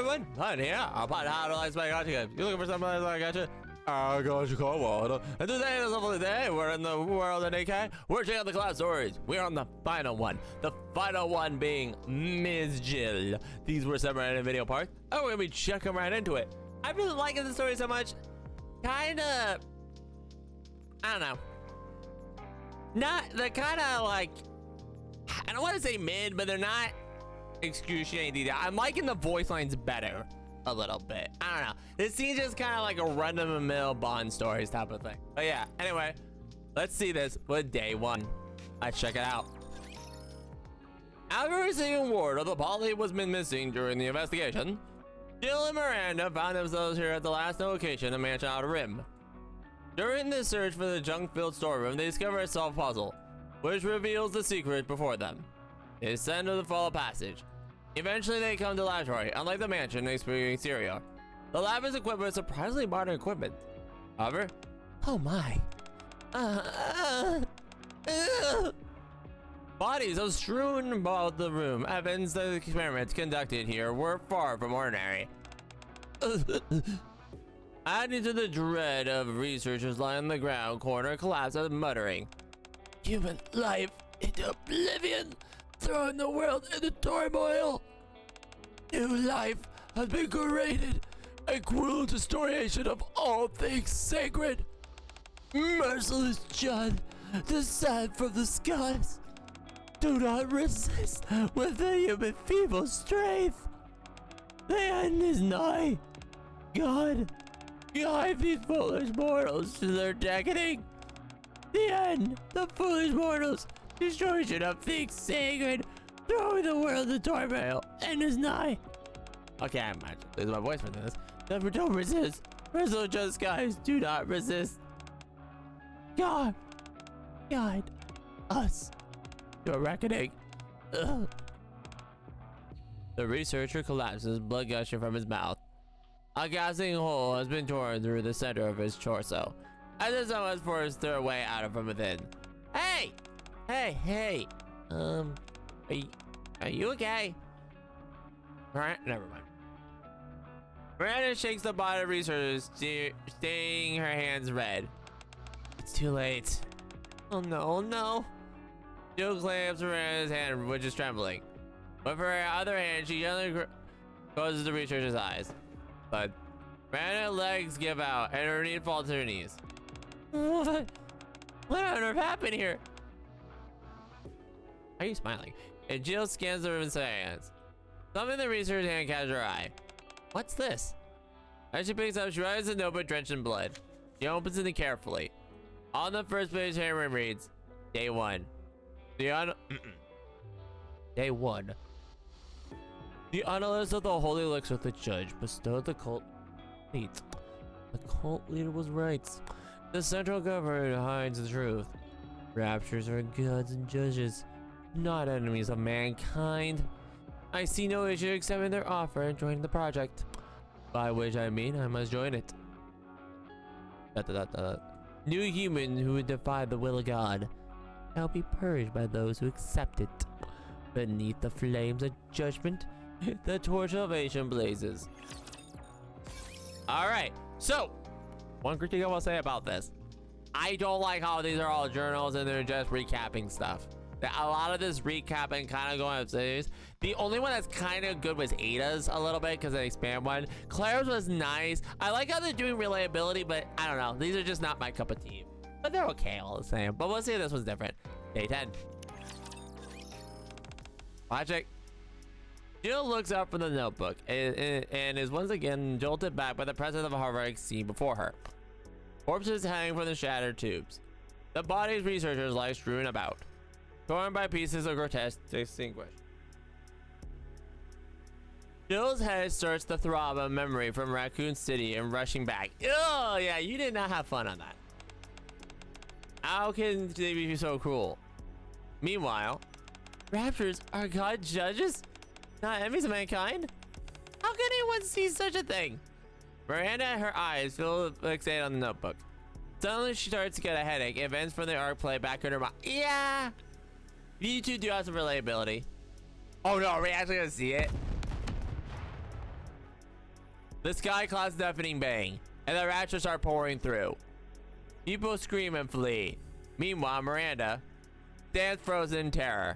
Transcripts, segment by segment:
everyone. Fine, yeah. I'll find how to like my gotcha. You looking for something like gotcha? I got you cold. And today is a lovely day. We're in the world of Nikke. We're checking out the collab stories. We're on the final one. The final one being Ms. Jill. These were separated in video parts. Oh, we're gonna be checking right into it. I've been liking the story so much. Kinda, I don't know. They're kinda like, I don't want to say mid, but they're not excruciating. I'm liking the voice lines better. A little bit. I don't know. This seems just kind of like a run-of-the-mill Bond stories type of thing. But yeah, anyway, let's see this with day one. Let's check it out. After receiving word of the Polly was been missing during the investigation, Jill and Miranda found themselves here at the last location in Mansion Outer Rim. During the search for the junk-filled storeroom, they discover a solved puzzle, which reveals the secret before them. They descend to the follow passage. Eventually, they come to the laboratory. Unlike the mansion exterior, the lab is equipped with surprisingly modern equipment. However, oh my. Bodies are strewn about the room. Evidence that the experiments conducted here were far from ordinary. Adding to the dread of researchers lying on the ground, corner collapses, muttering, "Human life into oblivion, throwing the world into turmoil. New life has been created, a cruel distortion of all things sacred. Merciless judge, descend from the skies. Do not resist with the human feeble strength. The end is nigh. God, guide these foolish mortals to their decading. The end, the foolish mortals, destruction of things sacred, throwing the world into turmoil, end is nigh." Okay, I'm actually losing my voice for this. Never don't resist. Merciful just guys, do not resist. God, guide us to a reckoning. Ugh. The researcher collapses, blood gushing from his mouth. A gasping hole has been torn through the center of his torso, as if someone has forced their way out of from within. Hey! Hey! Are you okay? Alright, never mind. Miranda shakes the body of researchers, staining her hands red. It's too late. Oh no. Jill clamps Miranda's hand, which is trembling. With her other hand, she gently closes the researcher's eyes. But Miranda's legs give out, and her knees fall to her knees. What on earth happened here? Why are you smiling? And Jill scans the room in silence. Something in the researcher's hand catches her eye. What's this? As she picks up, she rises a notebook drenched in blood. She opens it carefully. On the first page, handwritten reads, Day 1. Day 1. The analyst of the holy elixir of the judge bestowed the cult fate. The cult leader was right. The central government hides the truth. Raptures are gods and judges, not enemies of mankind. I see no issue accepting their offer and joining the project. By which I mean I must join it. New human who would defy the will of God shall be purged by those who accept it. Beneath the flames of judgment, the torch of salvation blazes. Alright, so one critique I will say about this. I don't like how these are all journals and they're just recapping stuff. A lot of this recapping kind of going up series. The only one that's kind of good was Ada's a little bit because they expand one. Claire's was nice. I like how they're doing relayability, but I don't know. These are just not my cup of tea. But they're okay all the same. But we'll see if this one's different. Day 10. Logic. Jill looks up from the notebook and is once again jolted back by the presence of a horrific scene before her. Corpses hang from the shattered tubes. The bodies researchers lie strewn about, torn by pieces of grotesque extinguished. Jill's head starts to throb a memory from Raccoon City and rushing back. Oh yeah, you did not have fun on that. How can they be so cruel? Meanwhile, raptors are god judges, not enemies of mankind? How can anyone see such a thing? Miranda, her eyes feel fixated on the notebook. Suddenly she starts to get a headache. Events from the arc play back in her mind. Yeah, you two do have some relatability. Oh no, are we actually gonna see it? The sky clouds deafening bang, and the raptors start pouring through. People scream and flee. Meanwhile, Miranda stands frozen in terror.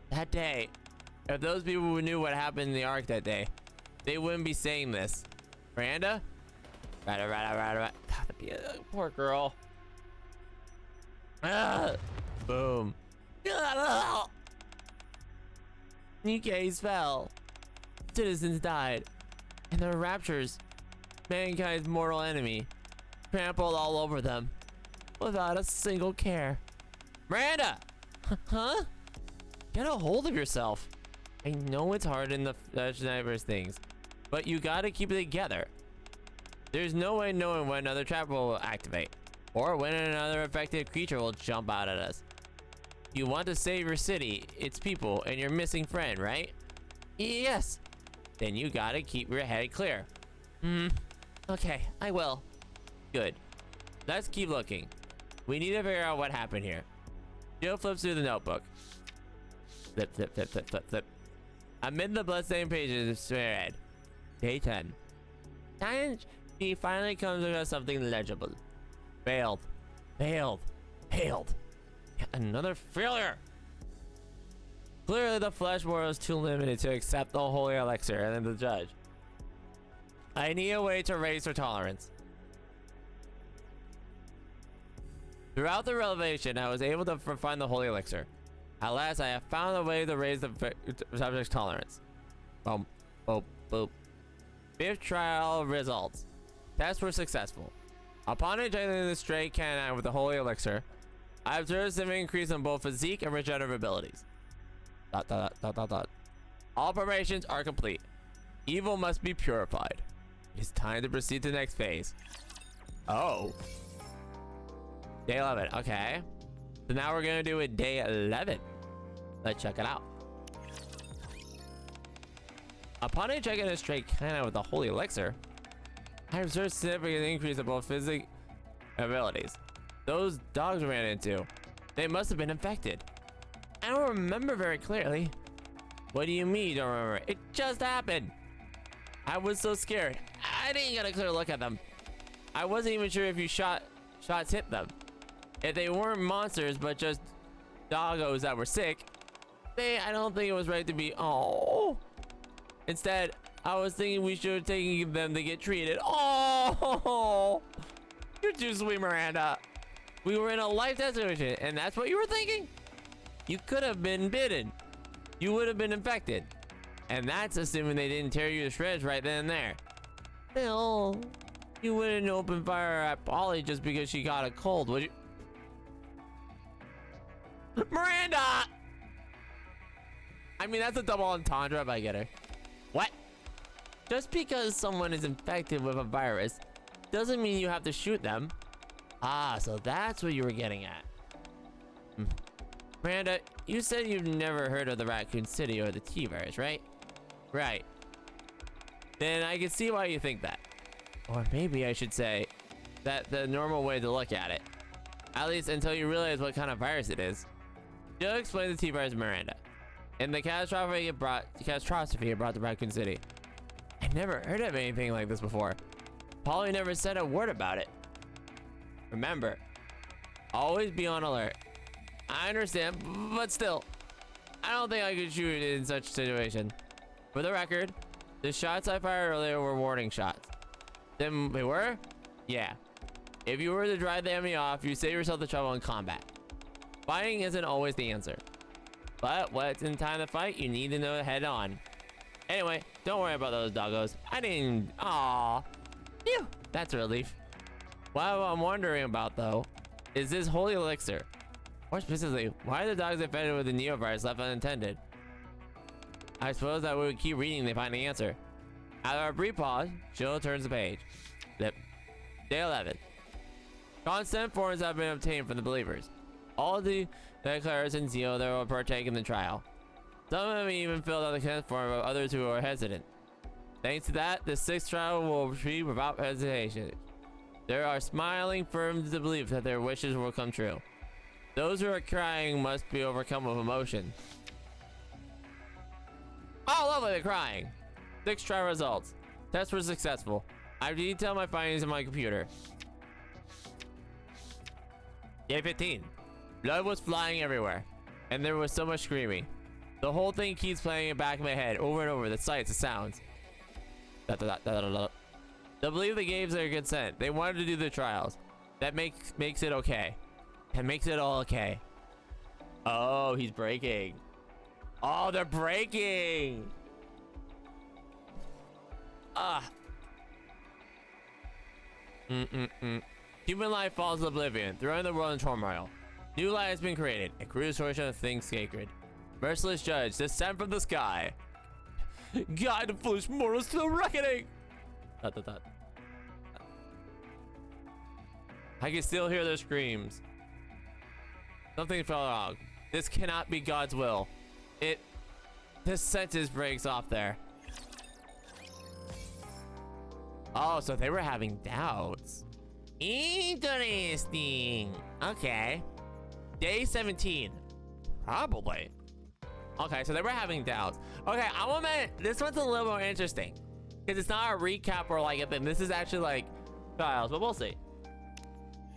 That day, if those people knew what happened in the Ark that day, they wouldn't be saying this. Miranda? Rada. Poor girl. Boom. Nikke's fell. Citizens died. And the raptures, mankind's mortal enemy, trampled all over them without a single care. Miranda! Huh? Get a hold of yourself. I know it's hard in the diverse things, but you gotta keep it together. There's no way knowing when another trap will activate, or when another affected creature will jump out at us. You want to save your city, its people, and your missing friend, right? Yes. Then you gotta keep your head clear. Okay, I will. Good. Let's keep looking. We need to figure out what happened here. Jill flips through the notebook. Flip. Amid the bloodstained pages, read. Day 10. Science, she finally comes across something legible. Failed. Yet another failure. Clearly, the flesh world is too limited to accept the holy elixir and then the judge. I need a way to raise her tolerance. Throughout the revelation, I was able to find the holy elixir. At last, I have found a way to raise the subject's tolerance. Boom. 5th trial results. Tests were successful. Upon injecting the stray canine with the holy elixir, I observed some increase in both physique and regenerative abilities. ... All preparations are complete. Evil must be purified. It is time to proceed to the next phase. Oh. Day 11. Okay. So now we're gonna do it day 11. Let's check it out. Upon injecting a stray canine with the holy elixir, I observed significant increase in both physique abilities. Those dogs we ran into, they must have been infected. I don't remember very clearly. What do you mean you don't remember? It just happened. I was so scared. I didn't get a clear look at them. I wasn't even sure if you shots hit them. If they weren't monsters, but just doggos that were sick, I don't think it was right to be, oh. Instead, I was thinking we should have taken them to get treated. Oh, you're too sweet, Miranda. We were in a life situation, and that's what you were thinking? You could have been bitten. You would have been infected. And that's assuming they didn't tear you to shreds right then and there. Bill, you wouldn't open fire at Polly just because she got a cold, would you? Miranda! I mean, that's a double entendre if I get her. What? Just because someone is infected with a virus doesn't mean you have to shoot them. Ah, so that's what you were getting at. Miranda, you said you've never heard of the Raccoon City or the T-virus, right? Right. Then I can see why you think that. Or maybe I should say that the normal way to look at it. At least until you realize what kind of virus it is. Jill explained the T-virus to Miranda. And the catastrophe it brought to Raccoon City. I never heard of anything like this before. Polly never said a word about it. Remember, always be on alert. I understand, but still, I don't think I could shoot in such a situation. For the record, the shots I fired earlier were warning shots. Then they were? Yeah. If you were to drive the enemy off, you save yourself the trouble in combat. Fighting isn't always the answer. But when it's in time to fight, you need to know head on. Anyway, don't worry about those doggos. I didn't... Aww. Phew. That's a relief. What I'm wondering about, though, is this holy elixir. More specifically, why are the dogs infected with the neovirus left unattended? I suppose that we would keep reading to find the answer. After a brief pause, Jill turns the page. Flip. Day 11. Constant forms have been obtained from the believers. All the declarers in zeal that will partake in the trial. Some of them even filled out the consent form of others who are hesitant. Thanks to that, the 6th trial will proceed without hesitation. There are smiling firm to believe that their wishes will come true. Those who are crying must be overcome with emotion. Oh, lovely, the crying. 6th trial results. Tests were successful. I've detailed my findings in my computer. Day 15. Blood was flying everywhere, and there was so much screaming. The whole thing keeps playing in the back of my head over and over. The sights, the sounds. They believe they gave their consent. They wanted to do the trials. That makes it okay. That makes it all okay. Oh, he's breaking. Oh, they're breaking. Human life falls to oblivion, throwing the world in turmoil. New life has been created. A crude distortion of things sacred. Merciless judge, descend from the sky. Guide the foolish mortals to the reckoning. I can still hear their screams. Something fell wrong. This cannot be God's will. This sentence breaks off there. Oh, so they were having doubts. Interesting. Okay. Day 17. Probably. Okay, so they were having doubts. Okay, I want to. This one's a little more interesting because it's not a recap or like a thing. This is actually like trials, but we'll see.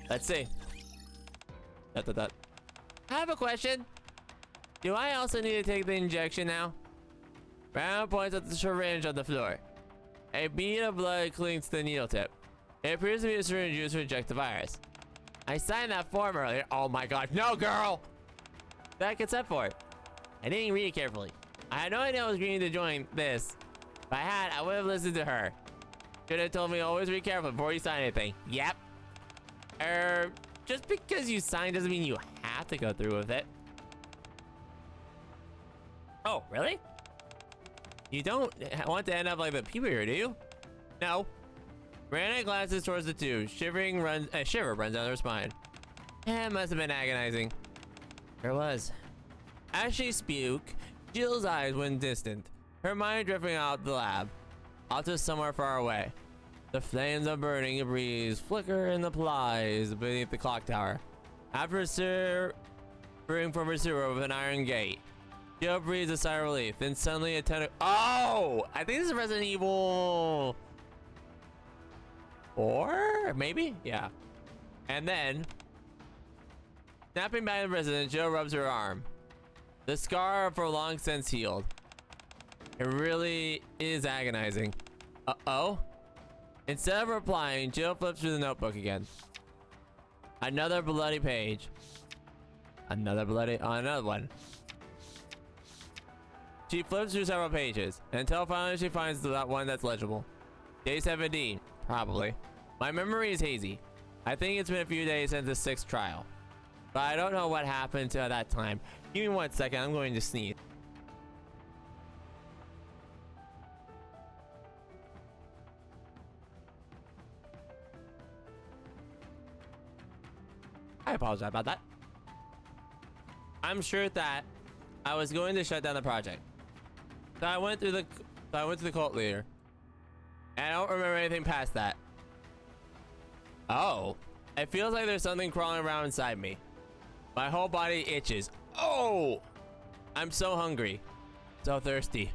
Let's see. I have a question. Do I also need to take the injection now? Brown points at the syringe on the floor. A bead of blood clings to the needle tip. It appears to be a syringe used to inject the virus. I signed that form earlier. Oh my god, no, girl! That consent for it. I didn't read it carefully. I had no idea I was agreeing to join this. If I had, I would have listened to her. Should have told me always be careful before you sign anything. Yep. Just because you sign doesn't mean you have to go through with it. Oh, really? You don't want to end up like the people here, do you? No. Miranda glances towards the two. A shiver runs down her spine. It must have been agonizing. There was. As she spoke, Jill's eyes went distant, her mind drifting out the lab, out to somewhere far away. The flames of burning debris flicker in the plies beneath the clock tower. After spring from her sewer with an iron gate, Jill breathes a sigh of relief. Then suddenly a tentacle. Oh! I think this is Resident Evil 4? Maybe? Yeah. And then, snapping back the resident, Jill rubs her arm. The scar for long since healed. It really is agonizing. Uh-oh. Instead of replying, Jill flips through the notebook again. Another bloody page. Another one. She flips through several pages until finally she finds that one that's legible. Day 17, probably. My memory is hazy. I think it's been a few days since the 6th trial, but I don't know what happened to that time. Give me 1 second, I'm going to sneeze. I apologize about that. I'm sure that I was going to shut down the project. So I went to the cult leader. And I don't remember anything past that. Oh. It feels like there's something crawling around inside me. My whole body itches. Oh! I'm so hungry. So thirsty.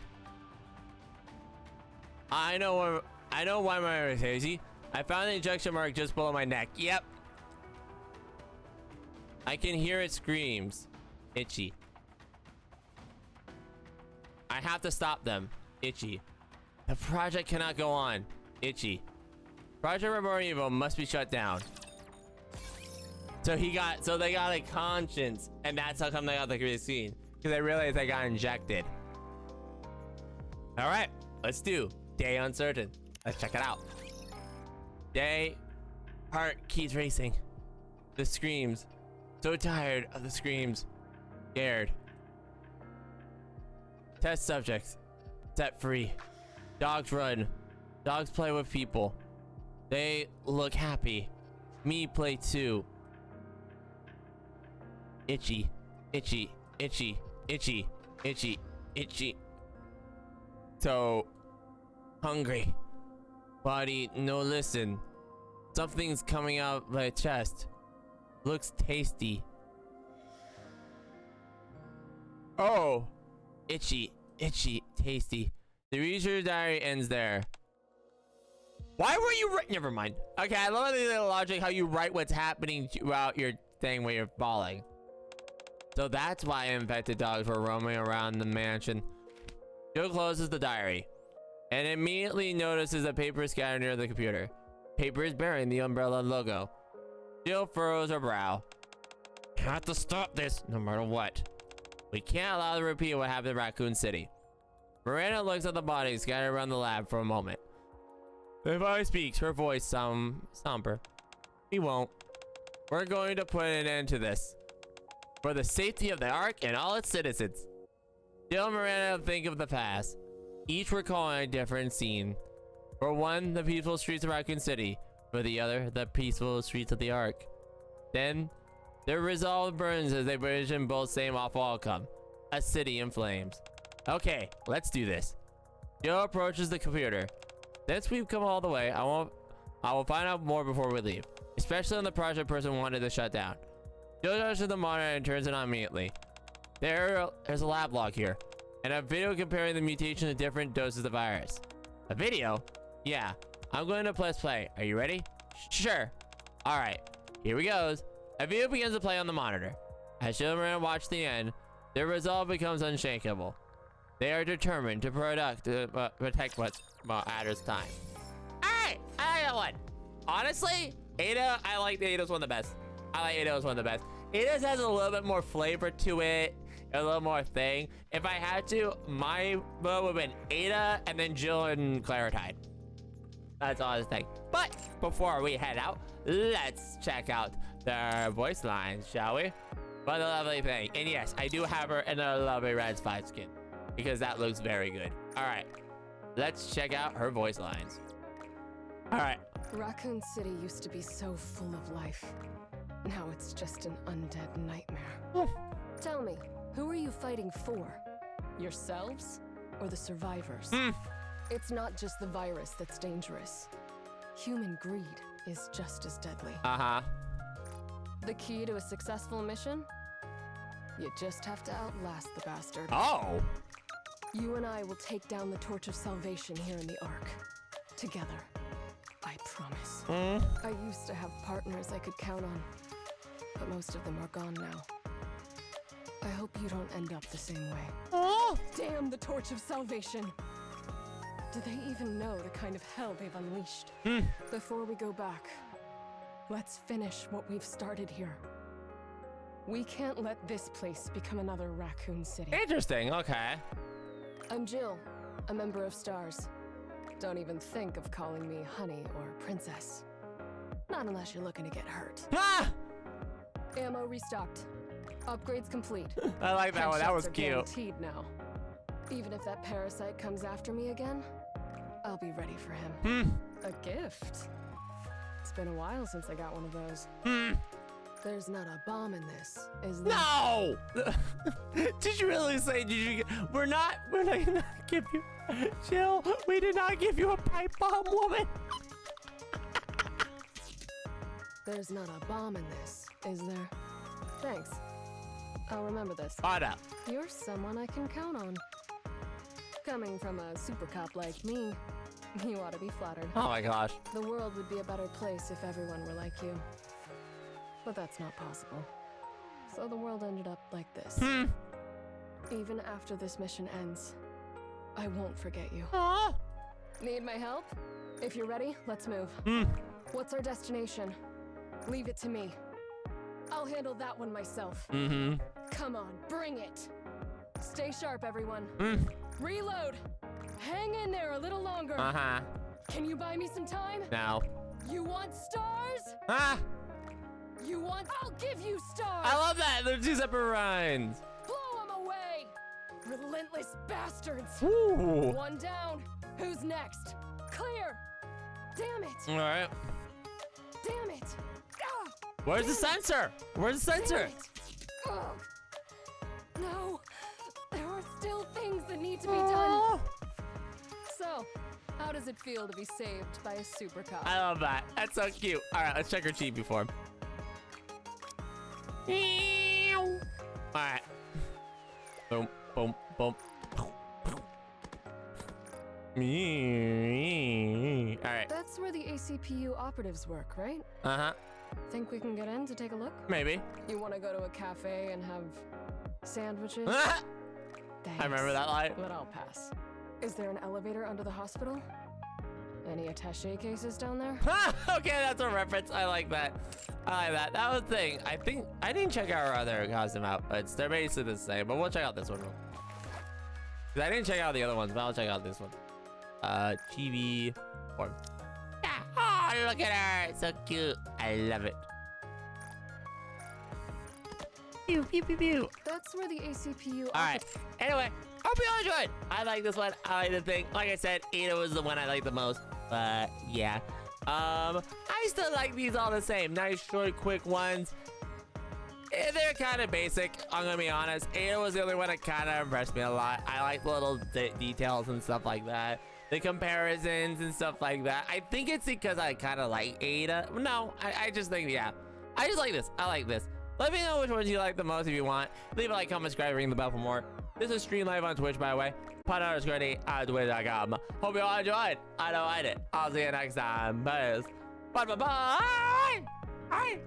I know why my hair is hazy. I found the injection mark just below my neck. Yep. I can hear it screams. Itchy. I have to stop them. Itchy. The project cannot go on. Itchy. Project Reborn Evil must be shut down. So they got a conscience, and that's how come they got the great scene. Because they realized they got injected. Alright, let's do Day Uncertain. Let's check it out. Day, heart keeps racing. The screams. So tired of the screams. Scared. Test subjects. Set free. Dogs run. Dogs play with people. They look happy. Me play too. Itchy. Itchy. Itchy. Itchy. Itchy. Itchy. So hungry. Body, no listen. Something's coming out my chest. Looks tasty. Oh. Itchy. Itchy. Tasty. The research diary ends there. Why were you right? Never mind. Okay, I love the logic how you write what's happening throughout your thing when you're falling. So that's why infected dogs were roaming around the mansion. Jill closes the diary and immediately notices a paper scattered near the computer. Paper is bearing the umbrella logo. Jill furrows her brow. Have to stop this no matter what. We can't allow the repeat of what happened in Raccoon City. Miranda looks at the bodies scattered around the lab for a moment. If I speaks, her voice somber. We won't. We're going to put an end to this. For the safety of the Ark and all its citizens. Jill and Miranda think of the past, each recalling a different scene. For one, the peaceful streets of Raccoon City. For the other, the peaceful streets of the Ark. Then, their resolve burns as they envision both same awful outcome. A city in flames. Okay, let's do this. Jill approaches the computer. Since we've come all the way, I will find out more before we leave. Especially when the project person wanted to shut down. Jill goes to the monitor and turns it on immediately. There's a lab log here. And a video comparing the mutation to different doses of the virus. A video? Yeah. I'm going to press play. Are you ready? Sure. Alright. Here we goes. A video begins to play on the monitor. As Jill and Miranda watch the end, their resolve becomes unshakable. They are determined to protect what's matters time. Alright, I got one. Honestly, Ada, I like Ada's one of the best. I like Ada's one of the best. Ada's has a little bit more flavor to it, a little more thing. If I had to, my vote would have been Ada and then Jill and Clarentine. That's all I was thinking. But before we head out, let's check out their voice lines, shall we? What a lovely thing. And yes, I do have her in a lovely red 5 skin because that looks very good. All right, let's check out her voice lines. All right. Raccoon City used to be so full of life. Now it's just an undead nightmare. Tell me, who are you fighting for? Yourselves or the survivors? It's not just the virus that's dangerous. Human greed is just as deadly. The key to a successful mission? You just have to outlast the bastard. Oh! You and I will take down the Torch of Salvation here in the Ark. Together. I promise. I used to have partners I could count on, but most of them are gone now. I hope you don't end up the same way. Oh! Damn the Torch of Salvation! Do they even know the kind of hell they've unleashed? Before we go back, let's finish what we've started here. We can't let this place become another Raccoon City. Interesting, okay. I'm Jill, a member of STARS. Don't even think of calling me honey or princess. Not unless you're looking to get hurt. Ah! Ammo restocked. Upgrades complete. I like that one, that was Headshots are cute. guaranteed now. Even if that parasite comes after me again, I'll be ready for him. A gift? It's been a while since I got one of those. There's not a bomb in this, is there? No! Did you really say, we're not gonna give you, Jill, we did not give you a pipe bomb, woman. There's not a bomb in this, is there? Thanks. I'll remember this. Hold up. You're someone I can count on. Coming from a super cop like me, you ought to be flattered. Oh my gosh. The world would be a better place if everyone were like you. But that's not possible. So the world ended up like this. Even after this mission ends, I won't forget you. Aww. Need my help? If you're ready, let's move. What's our destination? Leave it to me. I'll handle that one myself. Come on, bring it. Stay sharp, everyone. Reload. Hang in there a little longer. Can you buy me some time? No. You want stars? You want... I'll give you stars! I love that. They're two separate rhymes. Blow them away! Relentless bastards! Ooh. One down. Who's next? Clear! Damn it! All right. Damn it! Where's the sensor? Where's the sensor? No! There are still things that need to be done. So, how does it feel to be saved by a super cop? I love that. That's so cute. All right, let's check her Chibi form. All right. Boom, boom, boom. All right. That's where ACPU operatives work, right? Uh-huh. Think we can get in to take a look? Maybe. You want to go to a cafe and have sandwiches? Thanks, I remember that line. but I'll pass. Is there an elevator under the hospital? Any attaché cases down there? Okay, that's a reference. I like that. I like that. That was the thing. I think I didn't check our other costume outfits. They're basically the same, but we'll check out this one. 'Cause I didn't check out the other ones, but I'll check out this one. Chibi form. Yeah. Oh, look at her. So cute. I love it. Pew, pew, pew, pew. That's where the ACPU. All right. Anyway, hope you all enjoyed. I like this one. I like the thing. Like I said, Ada was the one I liked the most. But yeah. I still like these all the same. Nice, short, quick ones. They're kind of basic. I'm gonna be honest. Ada was the only one that kind of impressed me a lot. I like little details and stuff like that. The comparisons and stuff like that. I think it's because I kind of like Ada. No, I just think, yeah. I just like this. I like this. Let me know which ones you like the most if you want. Leave a like, comment, subscribe, ring the bell for more. This is stream live on Twitch, by the way. pod_D at Twitter.com. Hope you all enjoyed. I know I did. I'll see you next time. Bye. Bye. Bye. Bye.